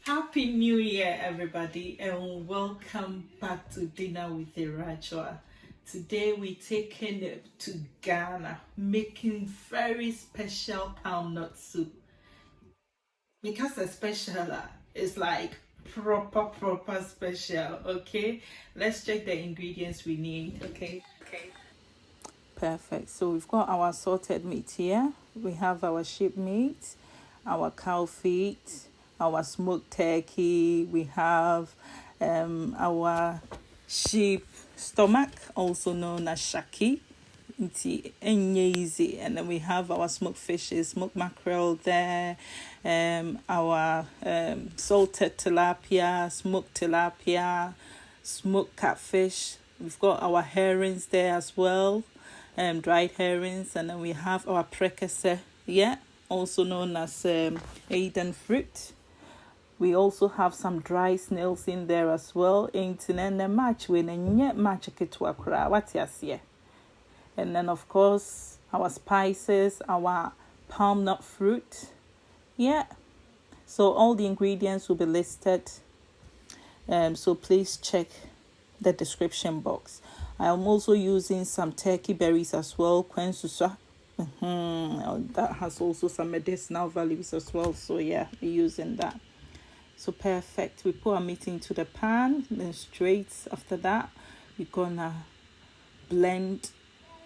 Happy New Year, everybody, and welcome back to Dinner with Irajua. Today we're taking it to Ghana, making very special palm nut soup. Because it's special, it's like proper special. Okay, let's check the ingredients we need. Okay. Perfect. So we've got our assorted meat here. We have our sheep meat, our cow feet, our smoked turkey. We have our sheep stomach, also known as shaki. Easy. And then we have our smoked fishes, smoked mackerel there, our salted tilapia, smoked catfish. We've got our herrings there as well, dried herrings, and then we have our precursor, also known as Aidan fruit. We also have some dry snails in there as well. Ain't in the match when a match to a what yes, yeah. And then of course our spices, our palm nut fruit. Yeah. So all the ingredients will be listed. So please check the description box. I am also using some turkey berries as well, kwansuswa. That has also some medicinal values as well. So yeah, we're using that. So perfect. We put our meat into the pan. Then straight after that, we're gonna blend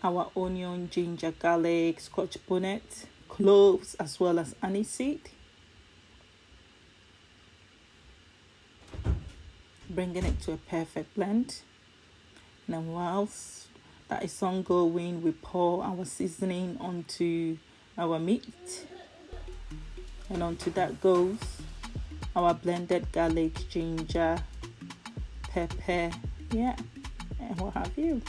our onion, ginger, garlic, scotch bonnet, cloves, as well as aniseed. Bringing it to a perfect blend. And then whilst that is ongoing, we pour our seasoning onto our meat. And onto that goes our blended garlic, ginger, pepper, and what have you.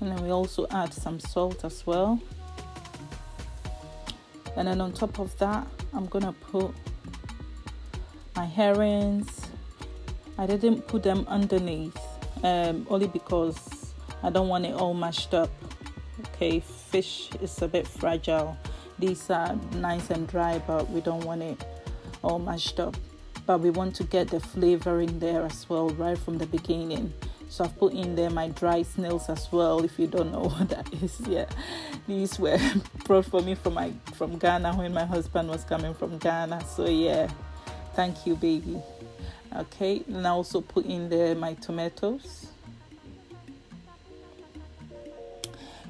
And then we also add some salt as well. And then on top of that, I'm gonna put my herrings. I didn't put them underneath, only because I don't want it all mashed up. Okay, fish is a bit fragile. These are nice and dry, but we don't want it all mashed up. But we want to get the flavor in there as well, right from the beginning. So I've put in there my dry snails as well, if you don't know what that is yet. These were brought for me from Ghana when my husband was coming from Ghana. So yeah, thank you, baby. Okay, and I also put in there my tomatoes.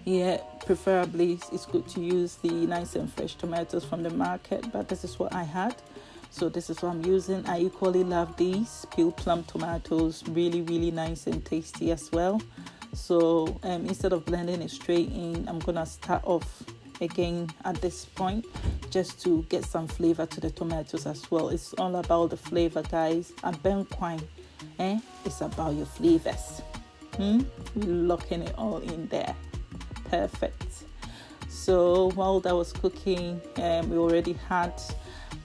Yeah, preferably it's good to use the nice and fresh tomatoes from the market, but this is what I had. So this is what I'm using. I equally love these peeled plum tomatoes. Really, really nice and tasty as well. So instead of blending it straight in, I'm going to start off again at this point just to get some flavor to the tomatoes as well. It's all about the flavor, guys. Abenkwan, it's about your flavors. We're locking it all in there. Perfect. So while that was cooking, we already had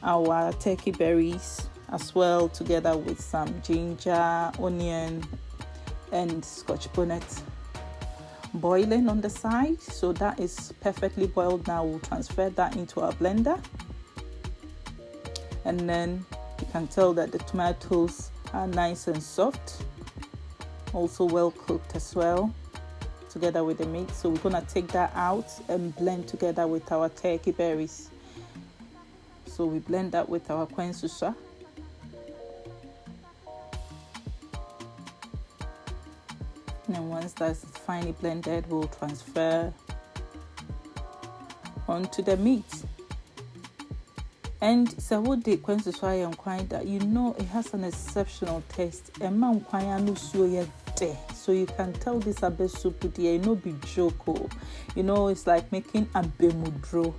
our turkey berries as well, together with some ginger, onion, and scotch bonnet boiling on the side. So that is perfectly boiled now. We'll transfer that into our blender, and then you can tell that the tomatoes are nice and soft, also well cooked as well, together with the meat. So we're gonna take that out and blend together with our turkey berries. So we blend that with our kwansuswa. And then once that's finely blended, we'll transfer onto the meat. And so what the kwansuswa and kwai that it has an exceptional taste. So you can tell this abe soup there, be joke. It's like making abemudro.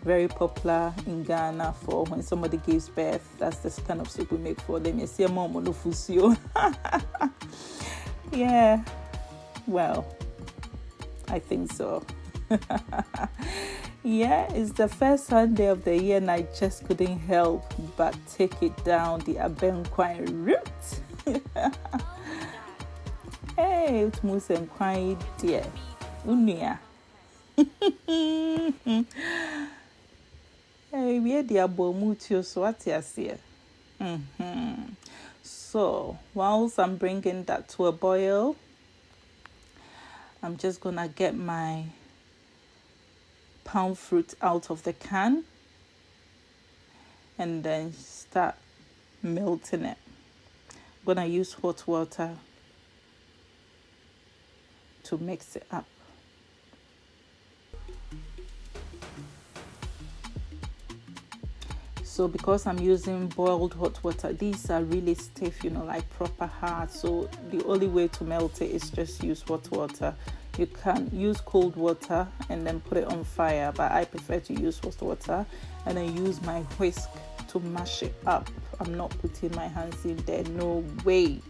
Very popular in Ghana for when somebody gives birth. That's the kind of soup we make for them. You see, mom no fusio. Yeah, well, I think so. Yeah, it's the first Sunday of the year and I just couldn't help but take it down the Abenkwan route. Hey, it's Musa and Kwai dear. Unia. Hey, we had the abomutio, so what's here? So, whilst I'm bringing that to a boil, I'm just gonna get my palm fruit out of the can and then start melting it. I'm gonna use hot water to mix it up. So because I'm using boiled hot water, these are really stiff, like proper hard. So the only way to melt it is just use hot water. You can use cold water and then put it on fire, but I prefer to use hot water and then use my whisk to mash it up. I'm not putting my hands in there, no way.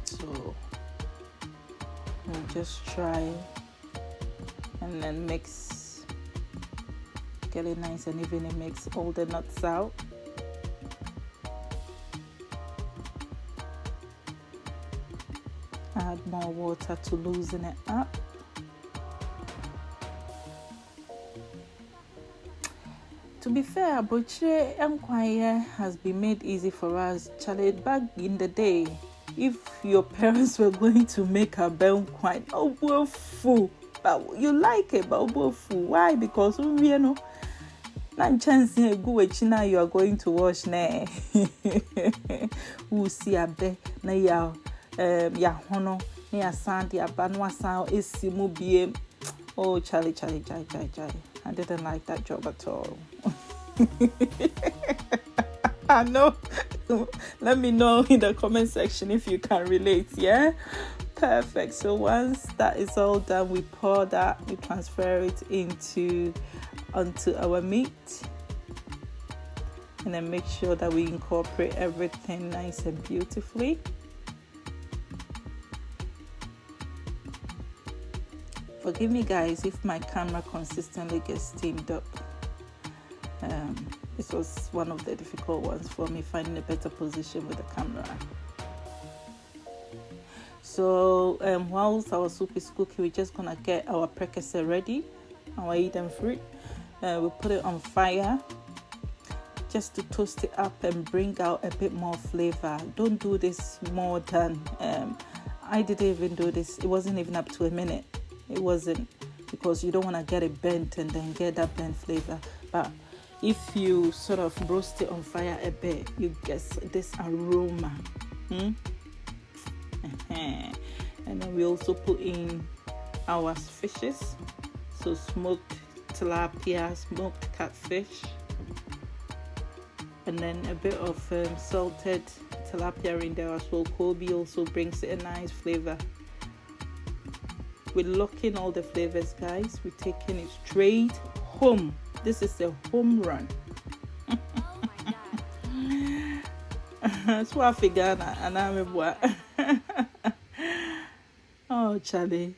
So I'll just try and then mix, get it nice and even and mix all the nuts out. Add more water to loosen it up. To be fair, Abenkwan has been made easy for us. Charlie, back in the day, if your parents were going to make Abenkwan, but you like it, but why? Because not chance go now you are going to wash ne. Who see abe na ya hono na ya sandi abanwa sound is simubie. Oh, Charlie. I didn't like that job at all. I know. Let me know in the comment section if you can relate. Yeah, perfect. So once that is all done, we pour that, we transfer it onto our meat, and then make sure that we incorporate everything nice and beautifully. Forgive me guys if my camera consistently gets steamed up. This was one of the difficult ones for me, finding a better position with the camera. So whilst our soup is cooking, we're just gonna get our precursor ready, our Aidan fruit. We'll put it on fire just to toast it up and bring out a bit more flavor. Don't do this more than I didn't even do this. It wasn't even up to a minute. It wasn't, because you don't want to get it burnt and then get that burnt flavor. But if you sort of roast it on fire a bit, you get this aroma. And then we also put in our fishes. So smoked tilapia, smoked catfish, and then a bit of salted tilapia in there as well. Kobe also brings it a nice flavor. We're locking all the flavors, guys. We're taking it straight home. This is a home run. Oh my God. That's what I figured. And I'm Oh, Charlie.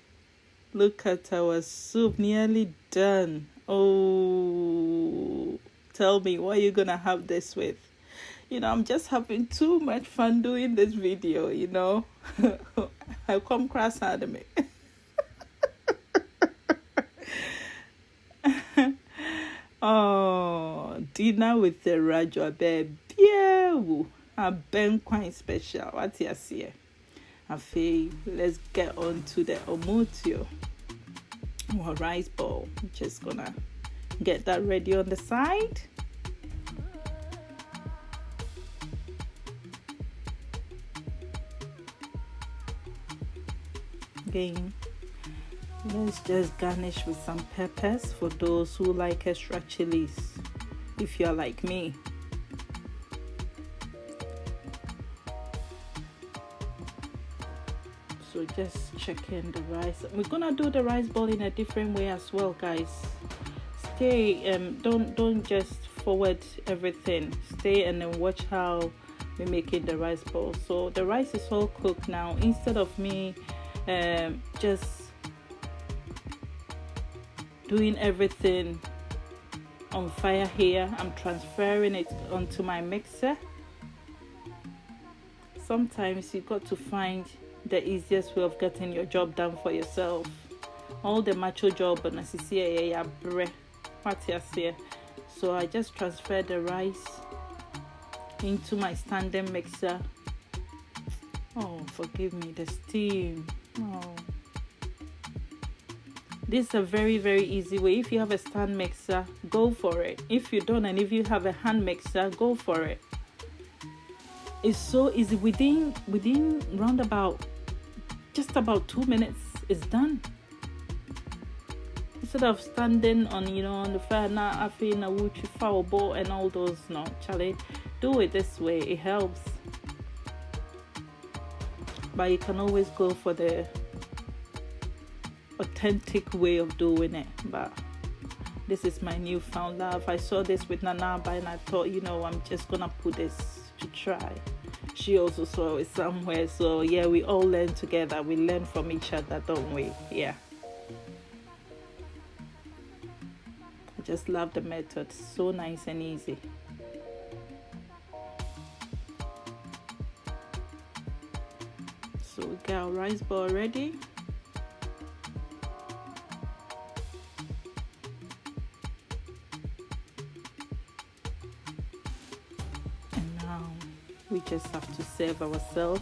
Look at our soup. Nearly done. Oh, tell me, what are you going to have this with? I'm just having too much fun doing this video, I come cross out of me. Oh, dinner with the Rajo babe. Yeah, Abenkwan special. What you see? Let's get on to the omutio, our rice bowl. I'm just gonna get that ready on the side. Again, let's just garnish with some peppers for those who like extra chilies, if you're like me. So just check in the rice. We're gonna do the rice bowl in a different way as well, guys. Don't just forward everything. Stay and then watch how we're making the rice bowl. So the rice is all cooked now. Instead of me just doing everything on fire here, I'm transferring it onto my mixer sometimes you got to find the easiest way of getting your job done for yourself. All the macho job and so I just transferred the rice into my standing mixer. Oh, forgive me, the steam. Oh, this is a very, very easy way. If you have a stand mixer, go for it. If you don't, and if you have a hand mixer, go for it. It's so easy. Within roundabout just about 2 minutes, it's done. Instead of standing on on the fire now, after a wuchi foul ball and all those, no, Charlie, do it this way. It helps. But you can always go for the authentic way of doing it. But this is my newfound love. I saw this with Nanaba and I thought, I'm just gonna put this to try. She also saw it somewhere. So yeah, we all learn together. We learn from each other, don't we? Yeah. I just love the method. So nice and easy. So we got our rice ball ready. And now we just have to serve ourselves.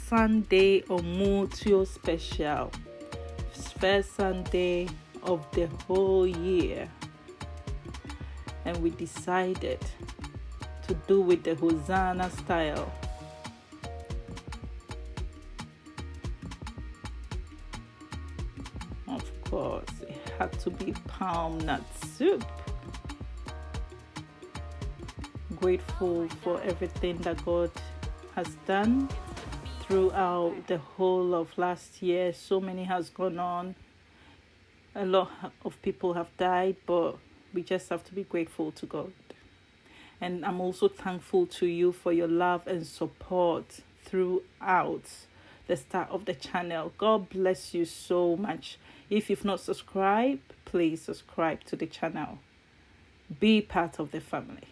Sunday Omutio special. First Sunday of the whole year. And we decided to do with the Hosanna style. Of course, it had to be palm nut soup. Grateful for everything that God has done throughout the whole of last year. So many has gone on. A lot of people have died, but we just have to be grateful to God. And I'm also thankful to you for your love and support throughout the start of the channel. God bless you so much. If you've not subscribed, please subscribe to the channel. Be part of the family.